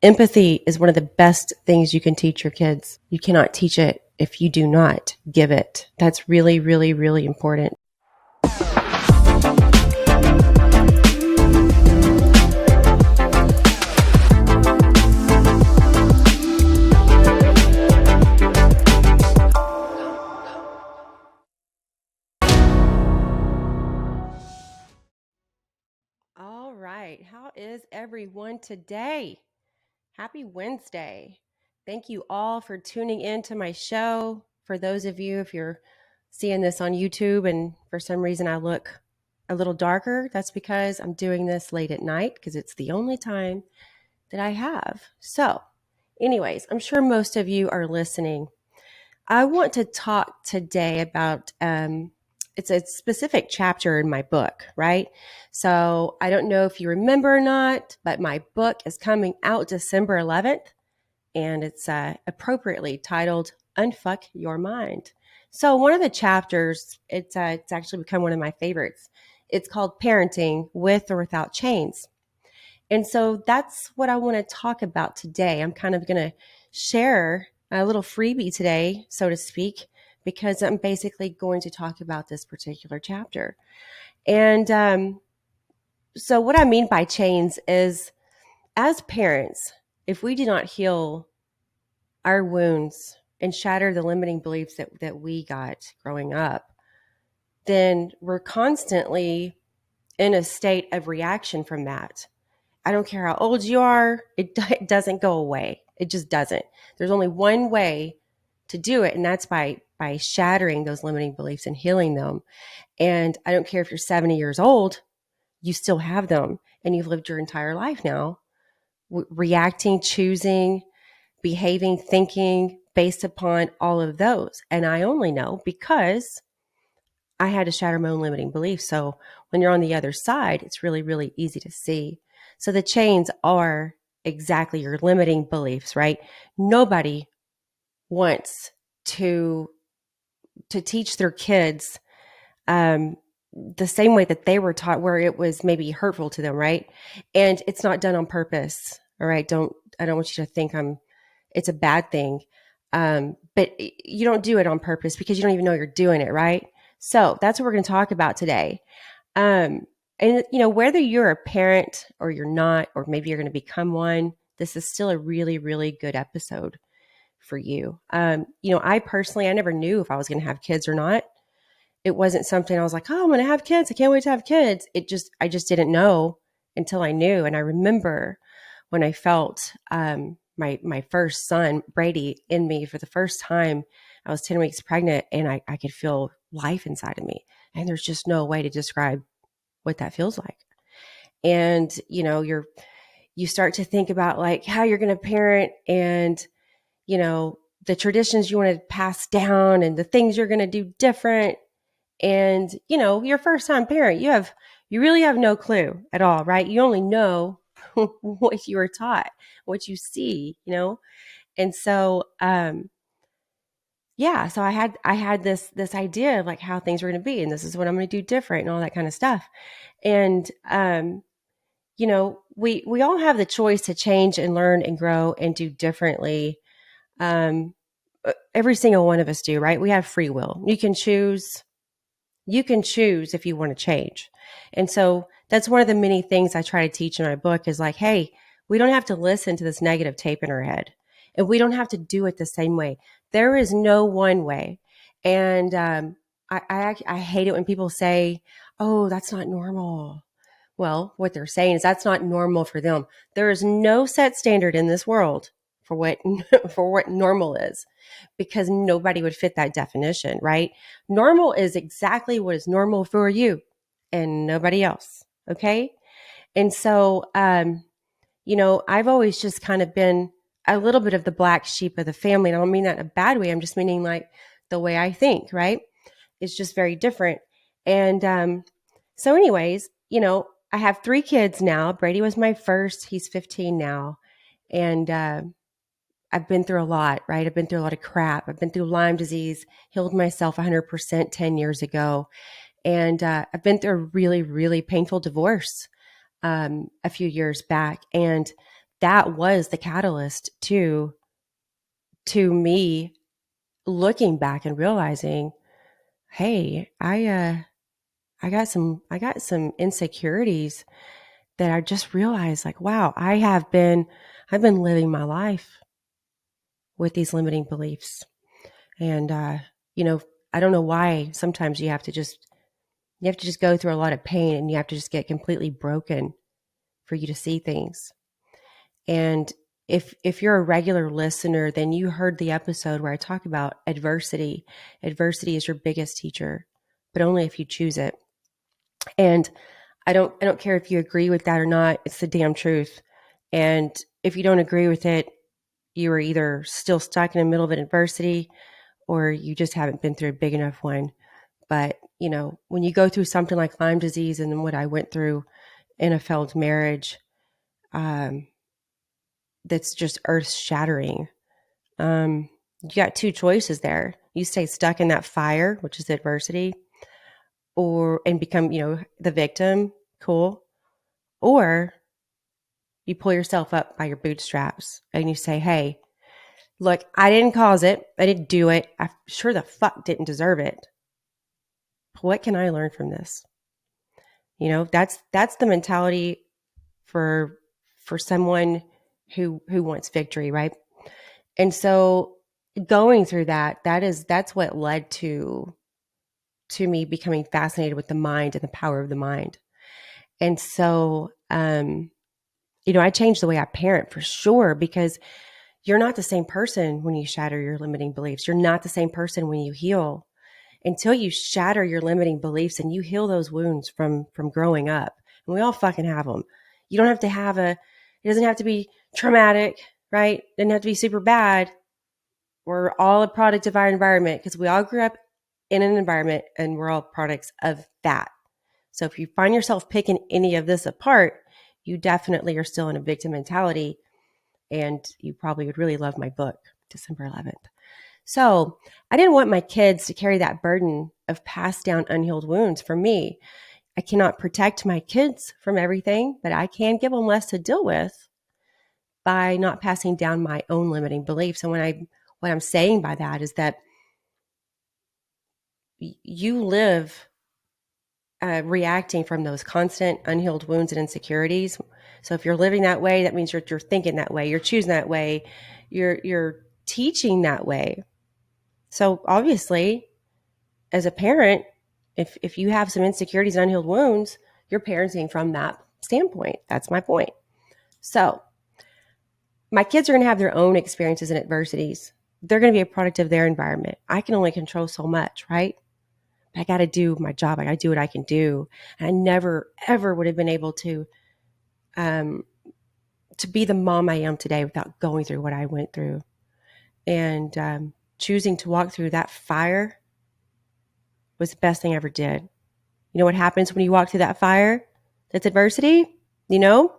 Empathy is one of the best things you can teach your kids. You cannot teach it if you do not give it. That's really, really, really important. All right. How is everyone today? Happy Wednesday. Thank you all for tuning in to my show. For those of you, if you're seeing this on YouTube and for some reason I look a little darker, that's because I'm doing this late at night because it's the only time that I have. So, anyways, I'm sure most of you are listening. I want to talk today about it's a specific chapter in my book, right? So I don't know if you remember or not, but my book is coming out December 11th, and it's appropriately titled Unfuck Your Mind. So one of the chapters, it's actually become one of my favorites. It's called Parenting with or Without Chains. And so that's what I want to talk about today. I'm kind of going to share a little freebie today, so to speak, because I'm basically going to talk about this particular chapter. And so what I mean by chains is, as parents, if we do not heal our wounds and shatter the limiting beliefs that we got growing up, then we're constantly in a state of reaction from that. I don't care how old you are, it doesn't go away. It just doesn't. There's only one way to do it, and that's by shattering those limiting beliefs and healing them. And I don't care if you're 70 years old, you still have them, and you've lived your entire life now reacting, choosing, behaving, thinking based upon all of those. And I only know because I had to shatter my own limiting beliefs. So when you're on the other side, it's really, really easy to see. So the chains are exactly your limiting beliefs, right? Nobody wants to teach their kids the same way that they were taught, where it was maybe hurtful to them, right? And it's not done on purpose. All right. I don't want you to think it's a bad thing. But you don't do it on purpose because you don't even know you're doing it, right? So that's what we're going to talk about today. And whether you're a parent or you're not, or maybe you're going to become one, this is still a really, really good episode for you. I personally, I never knew if I was going to have kids or not. It wasn't something I was like, oh, I'm going to have kids. I can't wait to have kids. I just didn't know until I knew. And I remember when I felt my first son, Brady, in me for the first time. I was 10 weeks pregnant, and I could feel life inside of me. And there's just no way to describe what that feels like. And, you start to think about like how you're going to parent, and, the traditions you want to pass down and the things you're going to do different. And, your first time parent, you really have no clue at all, right? You only know what you were taught, what you see, And so, so I had this idea of like how things were going to be, and this is what I'm going to do different and all that kind of stuff. And, we all have the choice to change and learn and grow and do differently. Every single one of us do, right? We have free will. You can choose if you want to change. And so that's one of the many things I try to teach in my book is like, hey, we don't have to listen to this negative tape in our head, and we don't have to do it the same way. There is no one way. And I hate it when people say, oh, that's not normal. Well, what they're saying is that's not normal for them. There is no set standard in this world for what normal is, because nobody would fit that definition, right? Normal is exactly what is normal for you and nobody else. Okay. And so, I've always just kind of been a little bit of the black sheep of the family. And I don't mean that in a bad way. I'm just meaning like the way I think, right? It's just very different. And so anyways, I have 3 kids now. Brady was my first. He's 15 now. And I've been through a lot, right? I've been through a lot of crap. I've been through Lyme disease, healed myself 100% 10 years ago. And I've been through a really, really painful divorce a few years back. And that was the catalyst to me looking back and realizing, hey, I got some insecurities that I just realized, like, wow, I've been living my life with these limiting beliefs. And you know, I don't know why sometimes you have to just go through a lot of pain, and you have to just get completely broken for you to see things. And if you're a regular listener, then you heard the episode where I talk about adversity. Adversity is your biggest teacher, but only if you choose it. And I don't care if you agree with that or not. It's the damn truth. And if you don't agree with it, you are either still stuck in the middle of an adversity, or you just haven't been through a big enough one. But, you know, when you go through something like Lyme disease and what I went through in a failed marriage, that's just earth shattering. You got two choices there. You stay stuck in that fire, which is adversity, and become, you know, the victim. Cool. Or you pull yourself up by your bootstraps and you say, hey, look, I didn't cause it. I didn't do it. I sure the fuck didn't deserve it. What can I learn from this? You know, that's the mentality for someone who wants victory, right? And so going through that's what led to me becoming fascinated with the mind and the power of the mind. And so you know, I changed the way I parent for sure, because you're not the same person when you shatter your limiting beliefs. You're not the same person when you heal. Until you shatter your limiting beliefs and you heal those wounds from growing up. And we all fucking have them. You don't have to have it doesn't have to be traumatic, right? It doesn't have to be super bad. We're all a product of our environment, because we all grew up in an environment and we're all products of that. So if you find yourself picking any of this apart, you definitely are still in a victim mentality, and you probably would really love my book, December 11th. So I didn't want my kids to carry that burden of passed down unhealed wounds for me. I cannot protect my kids from everything, but I can give them less to deal with by not passing down my own limiting beliefs. And what I'm saying by that is that you live reacting from those constant unhealed wounds and insecurities. So if you're living that way, that means you're thinking that way, you're choosing that way, you're teaching that way. So obviously, as a parent, if you have some insecurities and unhealed wounds, you're parenting from that standpoint. That's my point. So my kids are going to have their own experiences and adversities. They're going to be a product of their environment. I can only control so much, right? I got to do my job. I got to do what I can do. And I never, ever would have been able to be the mom I am today without going through what I went through. And choosing to walk through that fire was the best thing I ever did. You know what happens when you walk through that fire? That's adversity. You know,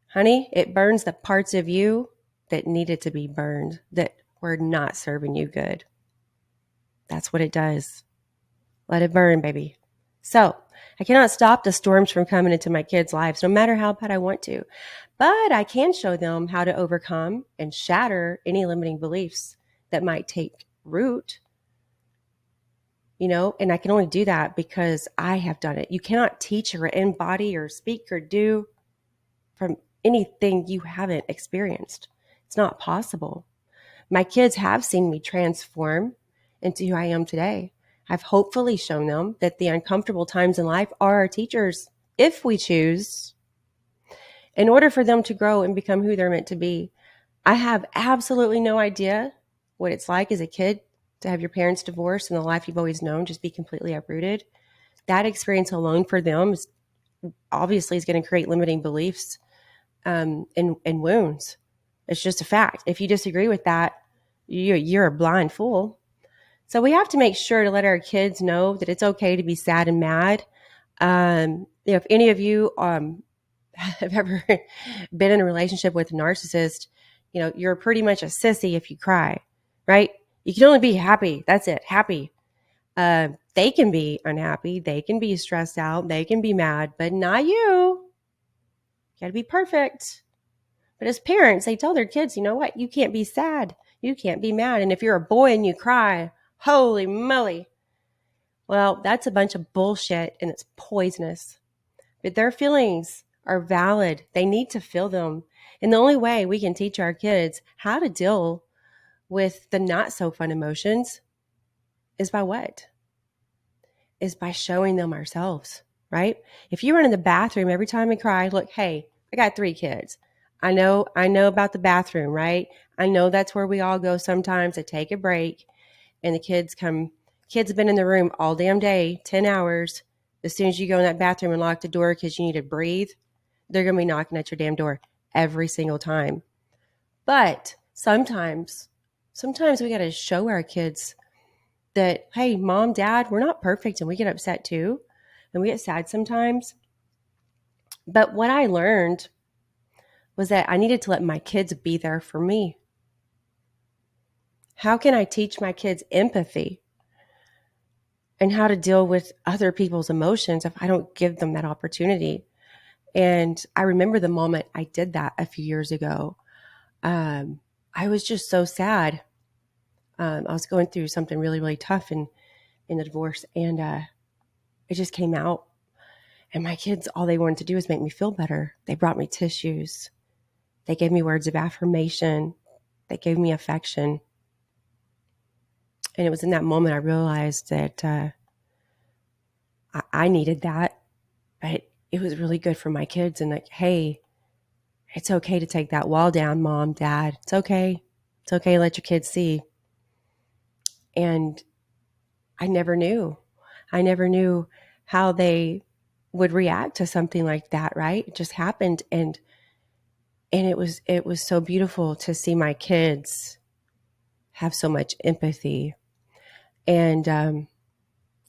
honey, it burns the parts of you that needed to be burned, that were not serving you good. That's what it does. Let it burn, baby. So I cannot stop the storms from coming into my kids' lives, no matter how bad I want to. But I can show them how to overcome and shatter any limiting beliefs that might take root. You know, and I can only do that because I have done it. You cannot teach or embody or speak or do from anything you haven't experienced. It's not possible. My kids have seen me transform into who I am today. I've hopefully shown them that the uncomfortable times in life are our teachers, if we choose, in order for them to grow and become who they're meant to be. I have absolutely no idea what it's like as a kid to have your parents divorced and the life you've always known just be completely uprooted. That experience alone for them is obviously going to create limiting beliefs and wounds. It's just a fact. If you disagree with that, you're a blind fool. So we have to make sure to let our kids know that it's okay to be sad and mad. If any of you have ever been in a relationship with a narcissist, you know, you're pretty much a sissy if you cry, right? You can only be happy. That's it. Happy. They can be unhappy. They can be stressed out. They can be mad, but not you. You got to be perfect. But as parents, they tell their kids, you know what? You can't be sad. You can't be mad. And if you're a boy and you cry, holy moly. Well, that's a bunch of bullshit and it's poisonous. But their feelings are valid. They need to feel them. And the only way we can teach our kids how to deal with the not so fun emotions is by what? Is by showing them ourselves, right? If you run in the bathroom every time we cry, look, hey, I got 3 kids. I know about the bathroom, right? I know that's where we all go sometimes to take a break. And the kids have been in the room all damn day, 10 hours. As soon as you go in that bathroom and lock the door because you need to breathe, they're going to be knocking at your damn door every single time. But sometimes we got to show our kids that, hey, mom, dad, we're not perfect and we get upset too. And we get sad sometimes. But what I learned was that I needed to let my kids be there for me. How can I teach my kids empathy and how to deal with other people's emotions if I don't give them that opportunity? And I remember the moment I did that a few years ago. I was just so sad. I was going through something really, really tough in the divorce, and it just came out. And my kids, all they wanted to do was make me feel better. They brought me tissues. They gave me words of affirmation. They gave me affection. And it was in that moment I realized that I needed that, but it was really good for my kids. And like, hey, it's okay to take that wall down, mom, dad. It's okay. It's okay to let your kids see. And I never knew how they would react to something like that, right? It just happened. And it was so beautiful to see my kids have so much empathy. And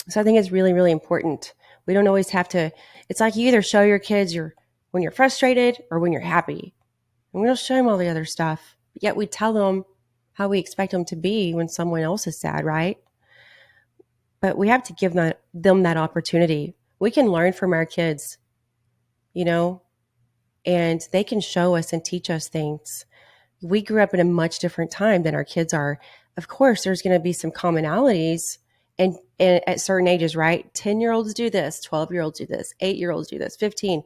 so I think it's really, really important. We don't always have to, it's like you either show your kids when you're frustrated or when you're happy. And we don't show them all the other stuff. But yet we tell them how we expect them to be when someone else is sad, right? But we have to give them that opportunity. We can learn from our kids, and they can show us and teach us things. We grew up in a much different time than our kids are. Of course, there's going to be some commonalities and at certain ages, right? 10-year-olds do this, 12-year-olds do this, 8-year-olds do this, 15.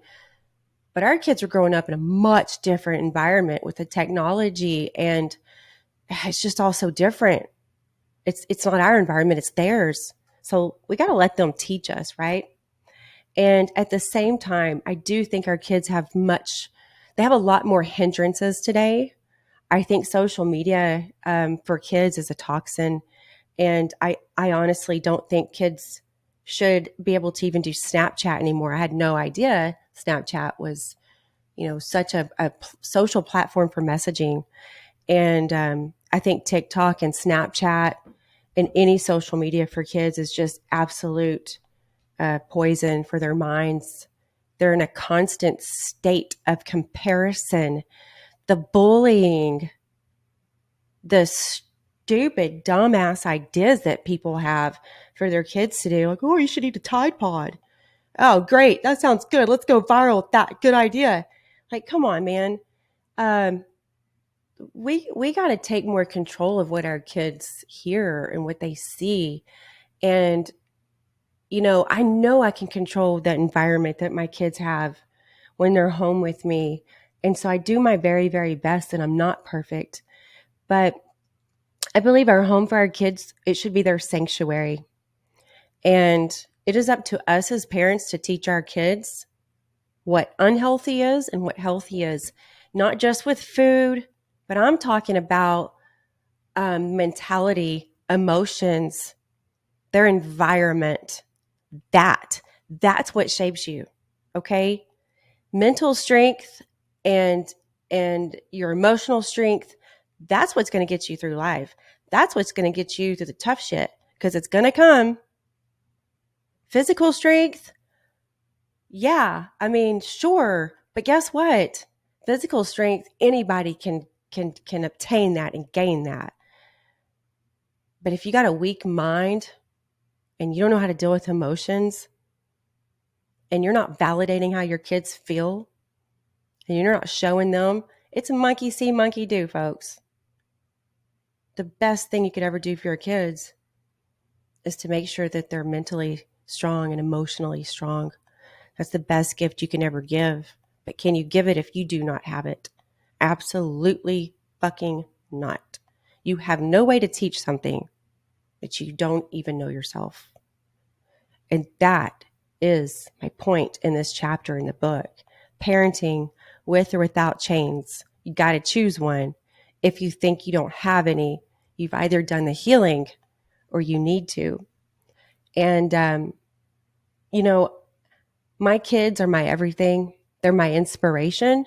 But our kids are growing up in a much different environment with the technology, and it's just all so different. It's not our environment, it's theirs. So we got to let them teach us, right? And at the same time, I do think our kids have a lot more hindrances today. I think social media for kids is a toxin. And I honestly don't think kids should be able to even do Snapchat anymore. I had no idea Snapchat was, such a social platform for messaging. And I think TikTok and Snapchat and any social media for kids is just absolute poison for their minds. They're in a constant state of comparison. The bullying, the stupid, dumbass ideas that people have for their kids to do. Like, oh, you should eat a Tide Pod. Oh, great. That sounds good. Let's go viral with that. Good idea. Like, come on, man. We got to take more control of what our kids hear and what they see. And, I know I can control the environment that my kids have when they're home with me. And so I do my very, very best, and I'm not perfect. But I believe our home for our kids, it should be their sanctuary. And it is up to us as parents to teach our kids what unhealthy is and what healthy is, not just with food, but I'm talking about mentality, emotions, their environment. That's what shapes you. Okay. Mental strength and your emotional strength, that's what's going to get you through life. That's what's going to get you through the tough shit, because it's going to come. Physical strength, yeah, I mean, sure, but guess what? Physical strength, anybody can obtain that and gain that. But if you got a weak mind and you don't know how to deal with emotions, and you're not validating how your kids feel, and you're not showing them It's a monkey see, monkey do, folks. The best thing you could ever do for your kids is to make sure that they're mentally strong and emotionally strong. That's the best gift you can ever give. But can you give it if you do not have it? Absolutely fucking not. You have no way to teach something that you don't even know yourself. And that is my point in this chapter in the book. Parenting with or without chains. You got to choose one. If you think you don't have any, you've either done the healing or you need to. And, my kids are my everything. They're my inspiration,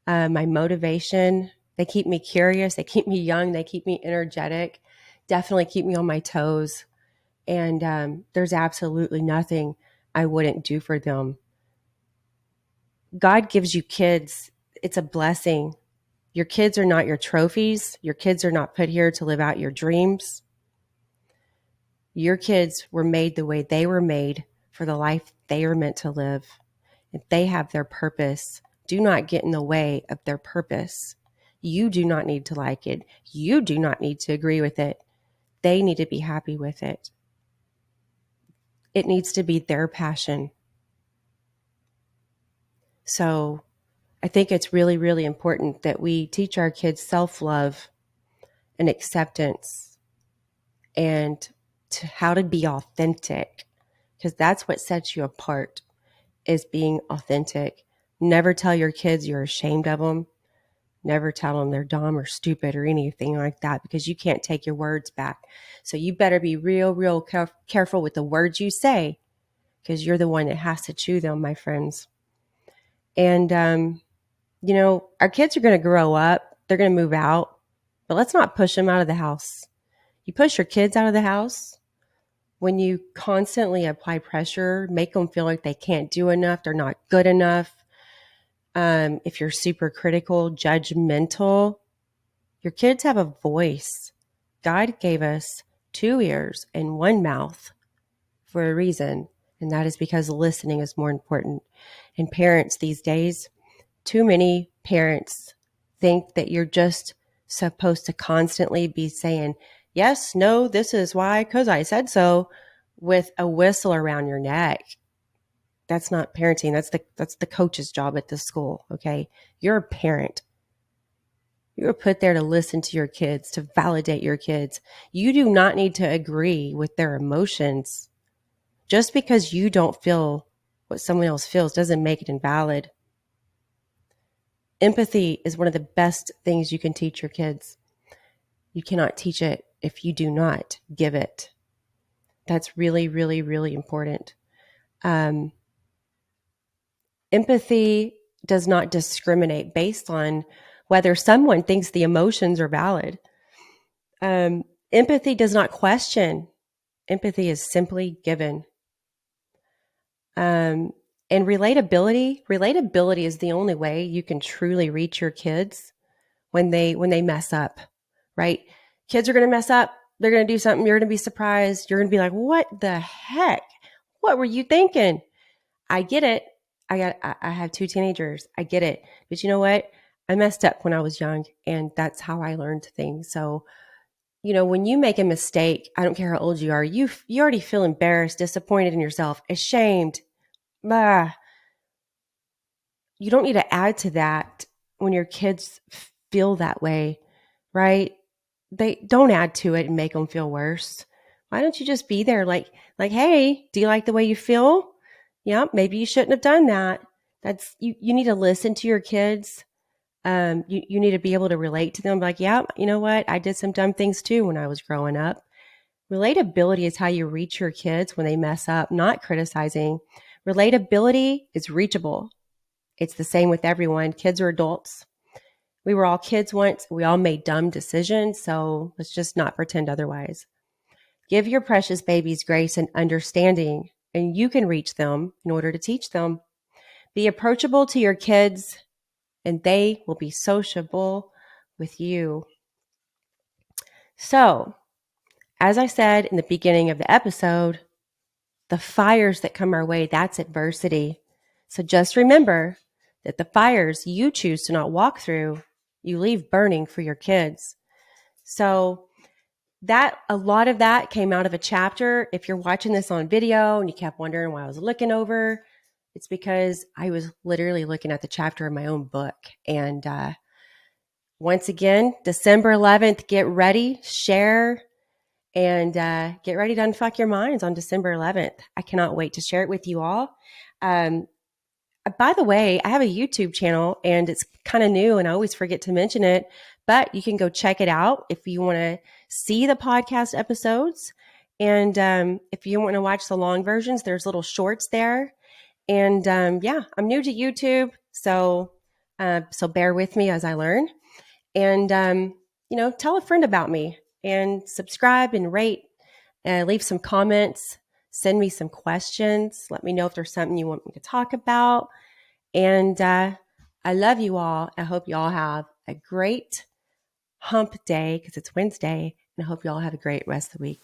my motivation. They keep me curious. They keep me young. They keep me energetic. Definitely keep me on my toes. And there's absolutely nothing I wouldn't do for them. God gives you kids. It's a blessing. Your kids are not your trophies. Your kids are not put here to live out your dreams. Your kids were made the way they were made for the life they are meant to live. If they have their purpose, do not get in the way of their purpose. You do not need to like it. You do not need to agree with it. They need to be happy with it. It needs to be their passion. So I think it's really, really important that we teach our kids self-love and acceptance and how to be authentic, because that's what sets you apart, is being authentic. Never tell your kids you're ashamed of them. Never tell them they're dumb or stupid or anything like that, because you can't take your words back. So you better be real careful with the words you say, because you're the one that has to chew them, my friends. And, our kids are going to grow up. They're going to move out. But let's not push them out of the house. You push your kids out of the house when you constantly apply pressure, make them feel like they can't do enough, they're not good enough. If you're super critical, judgmental, your kids have a voice. God gave us 2 ears and 1 mouth for a reason, and that is because listening is more important. And parents these days, too many parents think that you're just supposed to constantly be saying, yes, no, this is why, because I said so, with a whistle around your neck. That's not parenting. That's the coach's job at the school, okay? You're a parent. You're put there to listen to your kids, to validate your kids. You do not need to agree with their emotions. Just because you don't feel what someone else feels doesn't make it invalid. Empathy is one of the best things you can teach your kids. You cannot teach it if you do not give it. That's really, really, really important. Empathy does not discriminate based on whether someone thinks the emotions are valid. Empathy does not question. Empathy is simply given. And relatability is the only way you can truly reach your kids when they mess up, right? Kids are going to mess up. They're going to do something. You're going to be surprised. You're going to be like, what the heck? What were you thinking? I get it. I have 2 teenagers. I get it. But you know what? I messed up when I was young, and that's how I learned things. So, when you make a mistake, I don't care how old you are, you already feel embarrassed, disappointed in yourself, ashamed. You don't need to add to that when your kids feel that way, right? They don't add to it and make them feel worse. Why don't you just be there like, hey, do you like the way you feel? Yeah, maybe you shouldn't have done that. That's you need to listen to your kids. You need to be able to relate to them. Like, yeah, you know what? I did some dumb things too when I was growing up. Relatability is how you reach your kids when they mess up, not criticizing. Relatability is reachable. It's the same with everyone. Kids or adults. We were all kids once. We all made dumb decisions. So let's just not pretend otherwise. Give your precious babies grace and understanding, and you can reach them in order to teach them. Be approachable to your kids, and they will be sociable with you. So, as I said in the beginning of the episode, the fires that come our way, that's adversity. So just remember, that the fires you choose to not walk through, you leave burning for your kids. So that a lot of that came out of a chapter. If you're watching this on video and you kept wondering why I was looking over, it's because I was literally looking at the chapter in my own book. And once again, December 11th, get ready, share, and get ready to unfuck your minds on December 11th. I cannot wait to share it with you all. By the way, I have a YouTube channel and it's kind of new and I always forget to mention it, but you can go check it out if you want to see the podcast episodes. And if you want to watch the long versions, there's little shorts there. And yeah, I'm new to YouTube, so bear with me as I learn. And tell a friend about me and subscribe and rate. Leave some comments. Send me some questions. Let me know if there's something you want me to talk about. And I love you all. I hope you all have a great hump day because it's Wednesday. And I hope you all have a great rest of the week.